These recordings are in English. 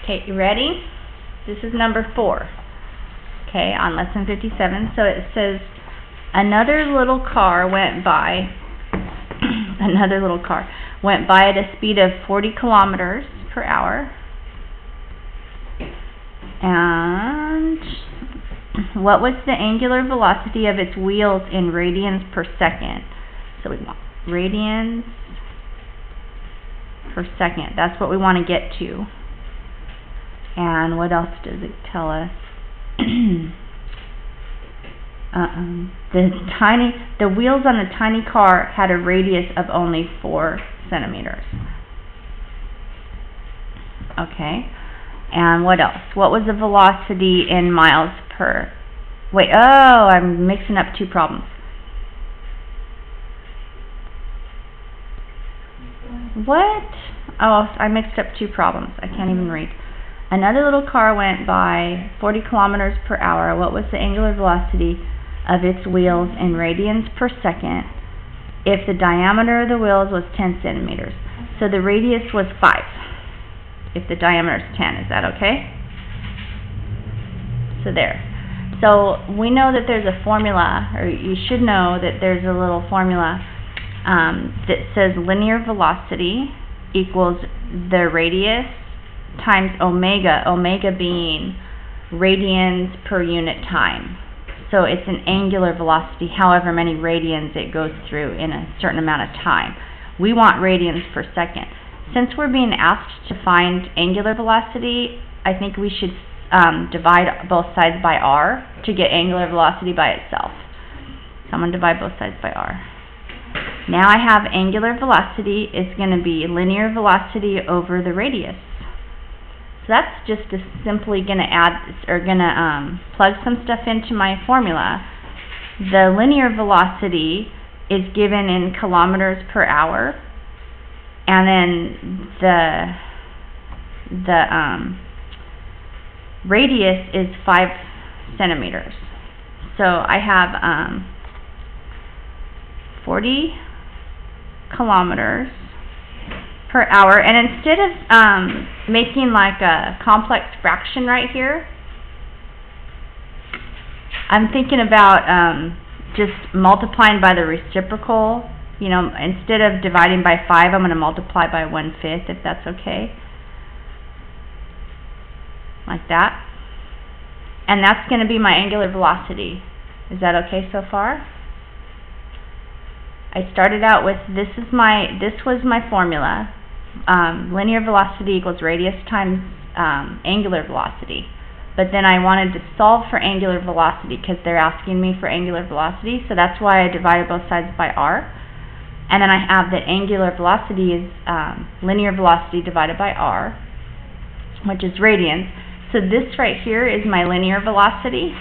Okay, you ready? This is number 4. Okay, on lesson 57. So it says, another little car went by, another little car went by at a speed of 40 kilometers per hour. And what was the angular velocity of its wheels in radians per second? So we want radians per second. That's what we want to get to. And what else does it tell us? The wheels on the tiny car had a radius of only 4 centimeters. Okay. And what else? What was the velocity in miles per... Wait, oh, I'm mixing up 2 problems. What? Oh, I mixed up 2 problems. I can't even read. Another little car went by 40 kilometers per hour. What was the angular velocity of its wheels in radians per second if the diameter of the wheels was 10 centimeters? So the radius was 5. If the diameter is 10, is that okay? So there. So we know that there's a formula, or you should know that there's a little formula that says linear velocity equals the radius times omega, omega being radians per unit time. So it's an angular velocity, however many radians it goes through in a certain amount of time. We want radians per second. Since we're being asked to find angular velocity, I think we should divide both sides by r to get angular velocity by itself. So I'm going to divide both sides by r. Now I have angular velocity is going to be linear velocity over the radius. So that's just simply going to add, or going to plug some stuff into my formula. The linear velocity is given in kilometers per hour, and then the radius is 5 centimeters. So I have 40 kilometers per hour, and instead of making like a complex fraction right here, I'm thinking about just multiplying by the reciprocal. You know, instead of dividing by 5, I'm going to multiply by 1/5, if that's okay. Like that. And that's going to be my angular velocity. Is that okay so far? I started out with this was my formula. Linear velocity equals radius times angular velocity. But then I wanted to solve for angular velocity because they're asking me for angular velocity, so that's why I divided both sides by r. And then I have that angular velocity is linear velocity divided by r, which is radians. So this right here is my linear velocity.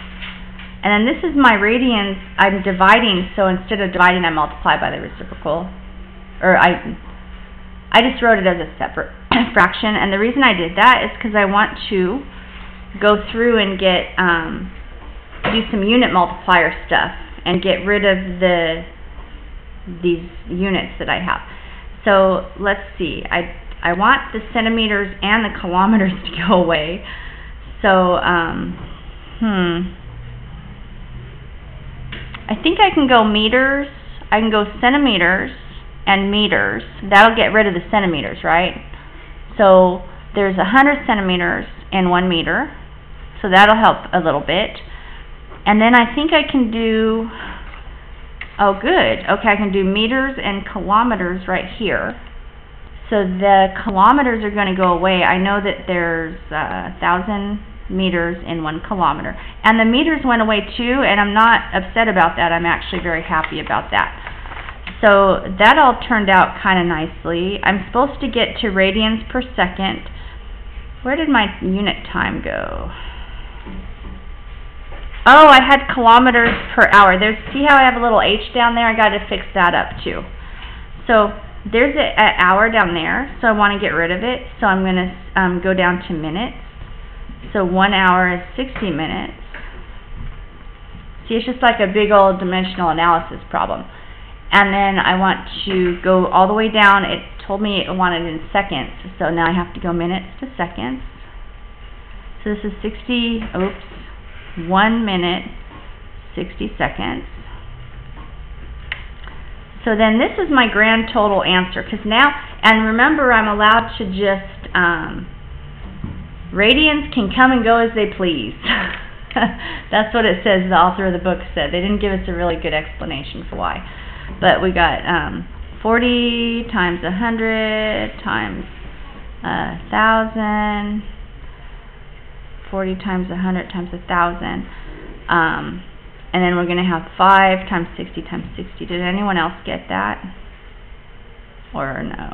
And then this is my radians. I'm dividing, so instead of dividing, I multiply by the reciprocal. Or I just wrote it as a separate fraction. And the reason I did that is because I want to go through and get do some unit multiplier stuff and get rid of these units that I have. So let's see. I want the centimeters and the kilometers to go away. So I think I can go meters. I can go centimeters and meters. That'll get rid of the centimeters, right? So there's 100 centimeters in 1 meter. So that'll help a little bit. And then I think I can do, oh good, okay, I can do meters and kilometers right here. So the kilometers are going to go away. I know that there's 1,000 meters in 1 kilometer. And the meters went away too, and I'm not upset about that. I'm actually very happy about that. So that all turned out kind of nicely. I'm supposed to get to radians per second. Where did my unit time go? Oh, I had kilometers per hour. See how I have a little h down there? I got to fix that up too. So there's an hour down there, so I want to get rid of it. So I'm going to go down to minutes. So 1 hour is 60 minutes. See, it's just like a big old dimensional analysis problem. And then I want to go all the way down. It told me it wanted in seconds, so now I have to go minutes to seconds. So this is 1 minute, 60 seconds. So then this is my grand total answer, because now, and remember, I'm allowed to just, radians can come and go as they please. That's what it says, the author of the book said. They didn't give us a really good explanation for why. But we got 40 times 100 times 1,000, 40 times 100 times 1,000. And then we're going to have 5 times 60 times 60. Did anyone else get that? Or no?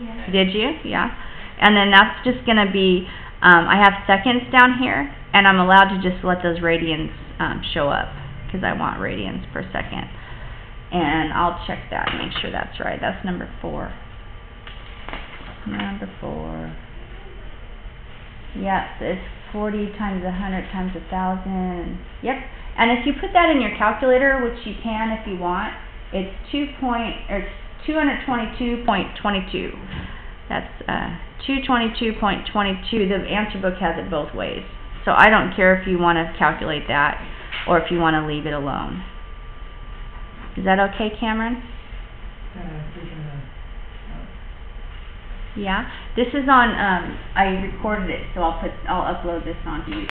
Yeah. Did you? Yeah. And then that's just going to be, I have seconds down here, and I'm allowed to just let those radians show up, because I want radians per second. And I'll check that and make sure that's right. That's number 4. Number 4. Yep, it's 40 times 100 times 1,000. Yep. And if you put that in your calculator, which you can if you want, it's 222.22. That's 222.22. The answer book has it both ways. So I don't care if you want to calculate that or if you want to leave it alone. Is that okay, Cameron? Yeah. This is on, I recorded it, so I'll upload this onto YouTube.